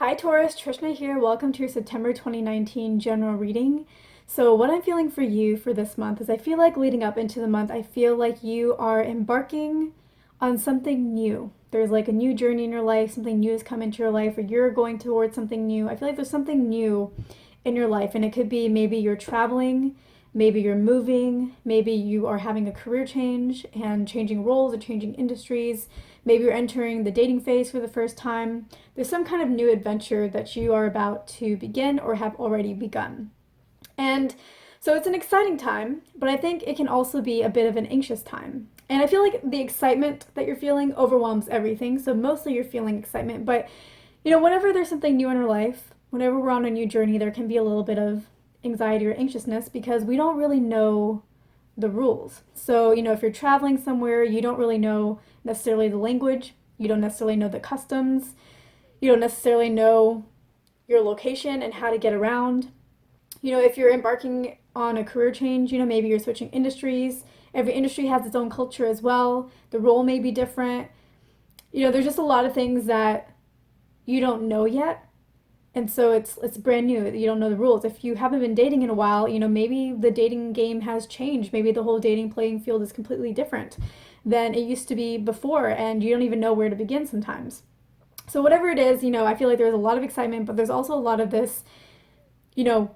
Hi Taurus, Trishna here. Welcome to your September 2019 general reading. So, what I'm feeling for you for this month is I feel like leading up into the month, I feel like you are embarking on something new. There's like a new journey in your life, something new has come into your life, or you're going towards something new. I feel like there's something new in your life, and it could be maybe you're traveling, maybe you're moving, maybe you are having a career change and changing roles or changing industries. Maybe you're entering the dating phase for the first time. There's some kind of new adventure that you are about to begin or have already begun. And so it's an exciting time, but I think it can also be a bit of an anxious time. And I feel like the excitement that you're feeling overwhelms everything. So mostly you're feeling excitement, but whenever there's something new in our life, whenever we're on a new journey, there can be a little bit of anxiety or anxiousness because we don't really know the rules. So, if you're traveling somewhere, you don't really know necessarily the language, you don't necessarily know the customs, you don't necessarily know your location and how to get around. If you're embarking on a career change, maybe you're switching industries. Every industry has its own culture as well. The role may be different. There's just a lot of things that you don't know yet. And so it's brand new. You don't know the rules. If you haven't been dating in a while, maybe the dating game has changed. Maybe the whole dating playing field is completely different than it used to be before, and you don't even know where to begin sometimes. So whatever it is, I feel like there's a lot of excitement, but there's also a lot of this, you know,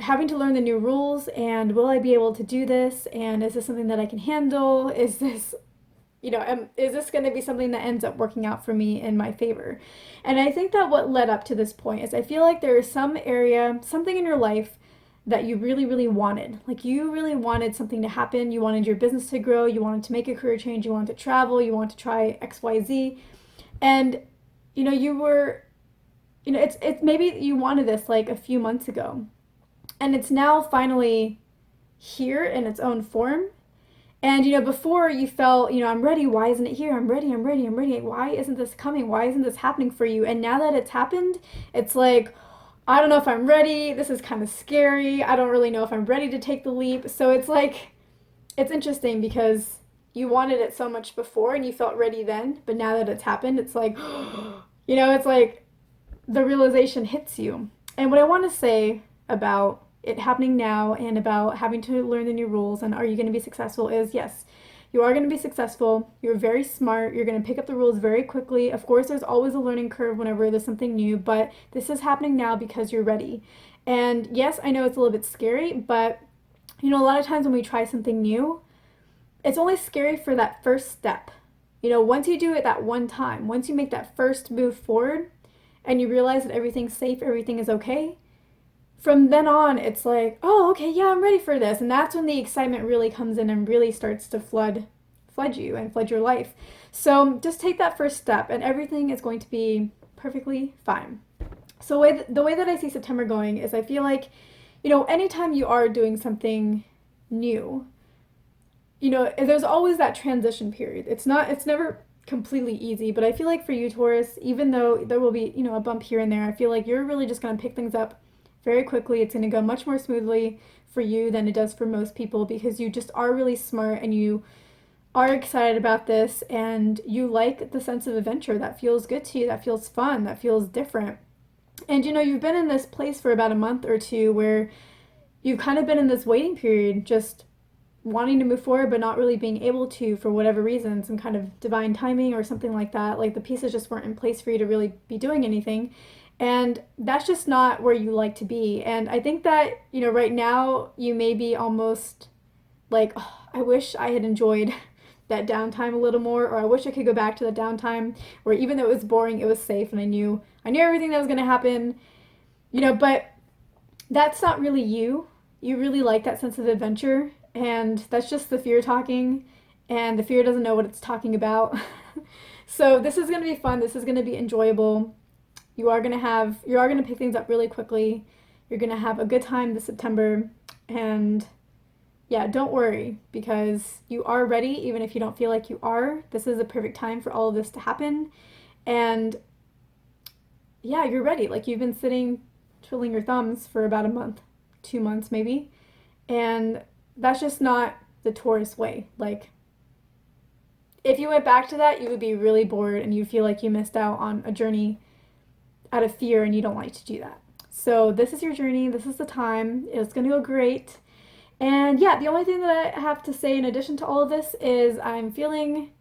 having to learn the new rules, and will I be able to do this, and is this something that I can handle? Is this going to be something that ends up working out for me in my favor? And I think that what led up to this point is I feel like there is some area, something in your life that you really, really wanted. Like you really wanted something to happen. You wanted your business to grow. You wanted to make a career change. You wanted to travel. You wanted to try XYZ. And, you were, it's maybe you wanted this like a few months ago. And it's now finally here in its own form. And before you felt, I'm ready. Why isn't it here? I'm ready. I'm ready. I'm ready. Why isn't this coming? Why isn't this happening for you? And now that it's happened, it's like, I don't know if I'm ready. This is kind of scary. I don't really know if I'm ready to take the leap. So it's like, it's interesting because you wanted it so much before and you felt ready then. But now that it's happened, it's like, it's like the realization hits you. And what I want to say about it happening now and about having to learn the new rules and are you going to be successful is yes, you are going to be successful. You're very smart. You're going to pick up the rules very quickly. Of course, there's always a learning curve whenever there's something new, but this is happening now because you're ready. And yes, I know it's a little bit scary, but a lot of times when we try something new, it's only scary for that first step. Once you do it that one time, once you make that first move forward and you realize that everything's safe, everything is okay, from then on, it's like, oh, okay, yeah, I'm ready for this. And that's when the excitement really comes in and really starts to flood you and flood your life. So just take that first step and everything is going to be perfectly fine. So the way that I see September going is I feel like, anytime you are doing something new, there's always that transition period. It's never completely easy, but I feel like for you, Taurus, even though there will be, a bump here and there, I feel like you're really just going to pick things up very quickly. It's going to go much more smoothly for you than it does for most people because you just are really smart and you are excited about this and you like the sense of adventure that feels good to you, that feels fun, that feels different. And you've been in this place for about a month or two where you've kind of been in this waiting period, just wanting to move forward but not really being able to for whatever reason, some kind of divine timing or something like that. Like the pieces just weren't in place for you to really be doing anything. And that's just not where you like to be. And I think that, right now you may be almost like, oh, I wish I had enjoyed that downtime a little more, or I wish I could go back to the downtime where even though it was boring, it was safe and I knew everything that was going to happen, but that's not really you. You really like that sense of adventure, and that's just the fear talking, and the fear doesn't know what it's talking about. So this is going to be fun. This is going to be enjoyable. You are going to pick things up really quickly. You're going to have a good time this September. And yeah, don't worry because you are ready even if you don't feel like you are. This is a perfect time for all of this to happen. And yeah, you're ready. Like you've been sitting twiddling your thumbs for about a month, 2 months maybe. And that's just not the Taurus way. Like if you went back to that, you would be really bored and you feel like you missed out on a journey out of fear, and you don't like to do that. So this is your journey. This is the time. It's going to go great. And yeah, the only thing that I have to say in addition to all of this is I'm feeling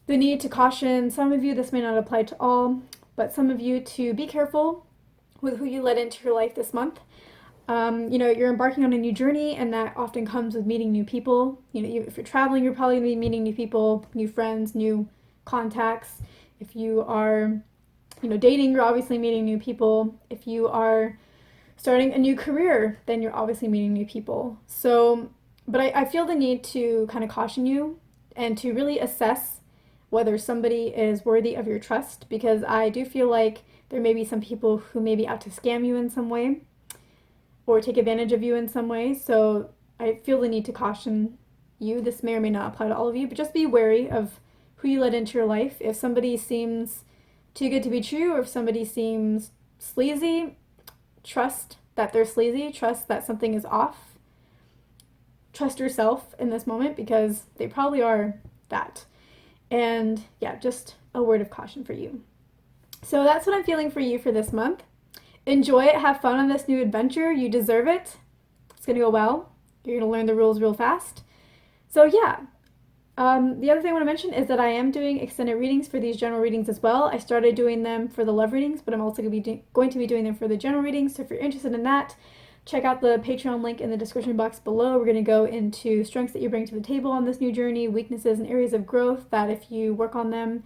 the need to caution some of you, this may not apply to all, but some of you to be careful with who you let into your life this month. You're embarking on a new journey, and that often comes with meeting new people. If you're traveling, you're probably going to be meeting new people, new friends, new contacts. If you are, dating, you're obviously meeting new people. If you are starting a new career, then you're obviously meeting new people. So, but I feel the need to kind of caution you and to really assess whether somebody is worthy of your trust, because I do feel like there may be some people who may be out to scam you in some way or take advantage of you in some way. So I feel the need to caution you. This may or may not apply to all of you, but just be wary of who you let into your life. If somebody seems too good to be true, or if somebody seems sleazy, trust that they're sleazy, trust that something is off. Trust yourself in this moment, because they probably are that. And yeah, just a word of caution for you. So that's what I'm feeling for you for this month. Enjoy it. Have fun on this new adventure. You deserve it. It's going to go well. You're going to learn the rules real fast. So yeah. The other thing I want to mention is that I am doing extended readings for these general readings as well. I started doing them for the love readings, but I'm also going to be doing them for the general readings. So if you're interested in that, check out the Patreon link in the description box below. We're going to go into strengths that you bring to the table on this new journey, weaknesses and areas of growth that if you work on them,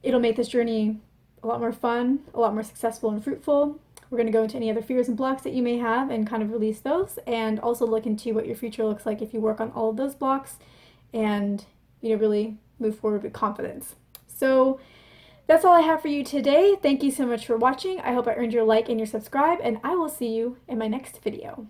it'll make this journey a lot more fun, a lot more successful and fruitful. We're going to go into any other fears and blocks that you may have and kind of release those, and also look into what your future looks like if you work on all of those blocks and really move forward with confidence. So that's all I have for you today. Thank you so much for watching. I hope I earned your like and your subscribe, and I will see you in my next video.